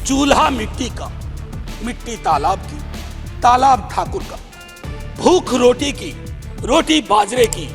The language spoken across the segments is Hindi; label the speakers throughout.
Speaker 1: चूल्हा मिट्टी का, मिट्टी तालाब की, तालाब ठाकुर का, भूख रोटी की, रोटी बाजरे की,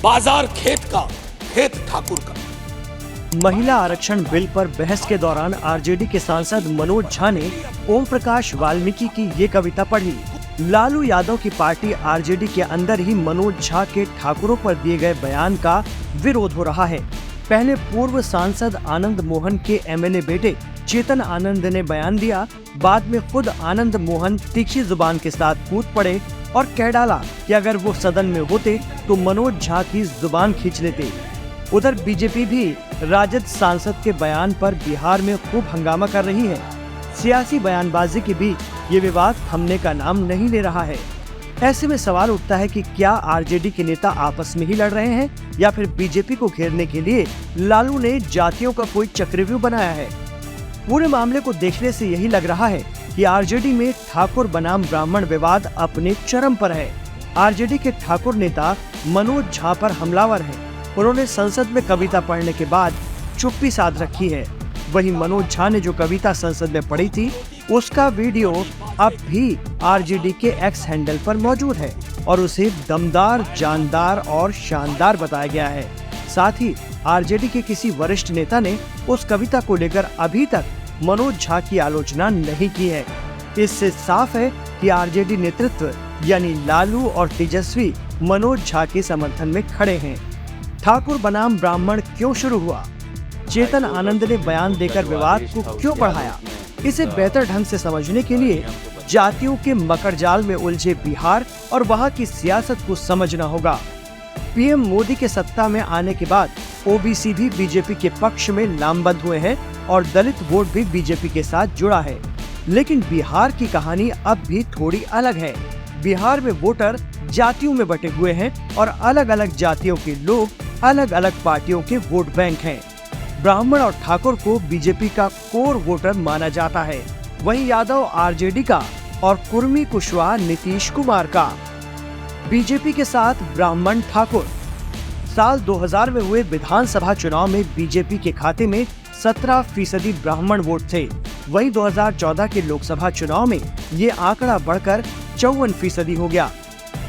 Speaker 1: बाजार खेत का, खेत ठाकुर का।
Speaker 2: महिला आरक्षण बिल पर बहस के दौरान आरजेडी के सांसद मनोज झा ने ओम प्रकाश वाल्मीकि की ये कविता पढ़ी। लालू यादव की पार्टी आरजेडी के अंदर ही मनोज झा के ठाकुरों पर दिए गए बयान का विरोध हो रहा है। पहले पूर्व सांसद आनंद मोहन के एमएलए बेटे चेतन आनंद ने बयान दिया, बाद में खुद आनंद मोहन तीखी जुबान के साथ कूद पड़े और कह डाला कि अगर वो सदन में होते तो मनोज झा की जुबान खींच लेते। उधर बीजेपी भी राजद सांसद के बयान पर बिहार में खूब हंगामा कर रही है। सियासी बयानबाजी के बीच ये विवाद थमने का नाम नहीं ले रहा है। ऐसे में सवाल उठता है कि क्या आरजेडी के नेता आपस में ही लड़ रहे हैं या फिर बीजेपी को घेरने के लिए लालू ने जातियों का कोई चक्रव्यूह बनाया है। पूरे मामले को देखने से यही लग रहा है कि आरजेडी में ठाकुर बनाम ब्राह्मण विवाद अपने चरम पर है। आरजेडी के ठाकुर नेता मनोज झा पर हमलावर हैं। उन्होंने संसद में कविता पढ़ने के बाद चुप्पी साध रखी है। वहीं मनोज झा ने जो कविता संसद में पढ़ी थी उसका वीडियो अब भी आरजेडी के एक्स हैंडल पर मौजूद है और उसे दमदार, जानदार और शानदार बताया गया है। साथ ही आरजेडी के किसी वरिष्ठ नेता ने उस कविता को लेकर अभी तक मनोज झा की आलोचना नहीं की है। इससे साफ है कि आरजेडी नेतृत्व यानी लालू और तेजस्वी मनोज झा के समर्थन में खड़े हैं। ठाकुर बनाम ब्राह्मण क्यों शुरू हुआ? चेतन आनंद ने बयान देकर विवाद को क्यों बढ़ाया? इसे बेहतर ढंग से समझने के लिए जातियों के मकड़जाल में उलझे बिहार और वहां की सियासत को समझना होगा। पीएम मोदी के सत्ता में आने के बाद ओबीसी भी बीजेपी के पक्ष में लामबंद हुए हैं और दलित वोट भी बीजेपी के साथ जुड़ा है। लेकिन बिहार की कहानी अब भी थोड़ी अलग है। बिहार में वोटर जातियों में बटे हुए हैं और अलग अलग जातियों के लोग अलग अलग पार्टियों के वोट बैंक हैं। ब्राह्मण और ठाकुर को बीजेपी का कोर वोटर माना जाता है, वहीं यादव आरजेडी का और कुर्मी कुशवाहा नीतीश कुमार का। बीजेपी के साथ ब्राह्मण ठाकुर। साल 2000 में हुए विधानसभा चुनाव में बीजेपी के खाते में 17% ब्राह्मण वोट थे। वहीं 2014 के लोकसभा चुनाव में ये आंकड़ा बढ़कर 54% हो गया।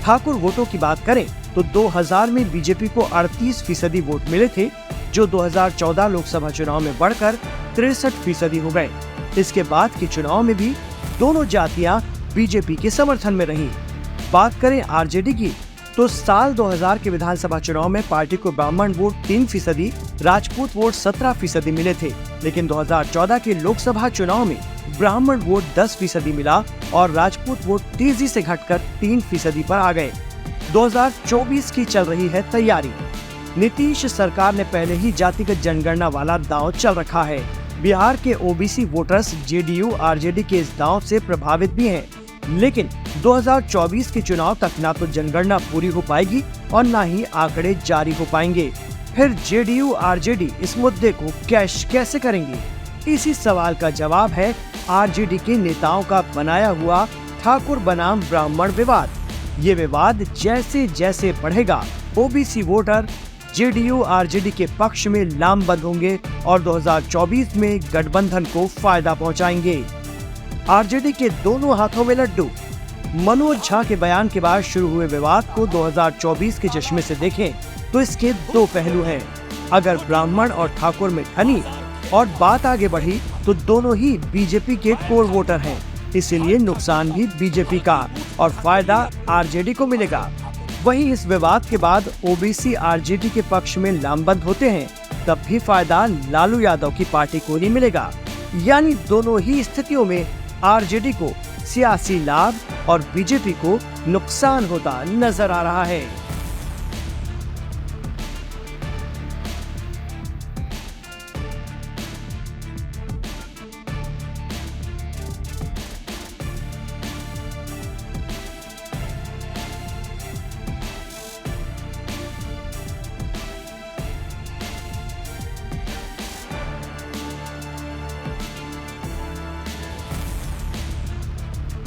Speaker 2: ठाकुर वोटों की बात करें तो 2000 में बीजेपी को 38% वोट मिले थे, जो 2014 लोकसभा चुनाव में बढ़कर 63% हो गए। इसके बाद के चुनाव में भी दोनों जातियां बीजेपी के समर्थन में रहीं। बात करें आरजेडी की तो साल 2000 के विधानसभा चुनाव में पार्टी को ब्राह्मण वोट 3%, राजपूत वोट 17% मिले थे। लेकिन 2014 के लोकसभा चुनाव में ब्राह्मण वोट 10% मिला और राजपूत वोट तेजी से घटकर 3% पर आ गए। 2024 की चल रही है तैयारी। नीतीश सरकार ने पहले ही जातिगत जनगणना वाला दांव चल रखा है। बिहार के ओबीसी वोटर्स जेडीयू आरजेडी के इस दांव से प्रभावित भी हैं। लेकिन 2024 के चुनाव तक ना तो जनगणना पूरी हो पाएगी और ना ही आंकड़े जारी हो पाएंगे। फिर जेडीयू आरजेडी इस मुद्दे को कैश कैसे करेंगे? इसी सवाल का जवाब है आरजेडी के नेताओं का बनाया हुआ ठाकुर बनाम ब्राह्मण विवाद। ये विवाद जैसे जैसे बढ़ेगा, ओबीसी वोटर जेडीयू आरजेडी के पक्ष में लामबंद होंगे और 2024 में गठबंधन को फायदा पहुंचाएंगे। आरजेडी के दोनों हाथों में लड्डू। मनोज झा के बयान के बाद शुरू हुए विवाद को 2024 के चश्मे से देखें तो इसके दो पहलू हैं। अगर ब्राह्मण और ठाकुर में ठनी और बात आगे बढ़ी तो दोनों ही बीजेपी के कोर वोटर हैं, इसीलिए नुकसान भी बीजेपी का और फायदा आरजेडी को मिलेगा। वहीं इस विवाद के बाद ओबीसी आरजेडी के पक्ष में लामबंद होते हैं, तब भी फायदा लालू यादव की पार्टी को नहीं मिलेगा। यानी दोनों ही स्थितियों में आरजेडी को सियासी लाभ और बीजेपी को नुकसान होता नजर आ रहा है।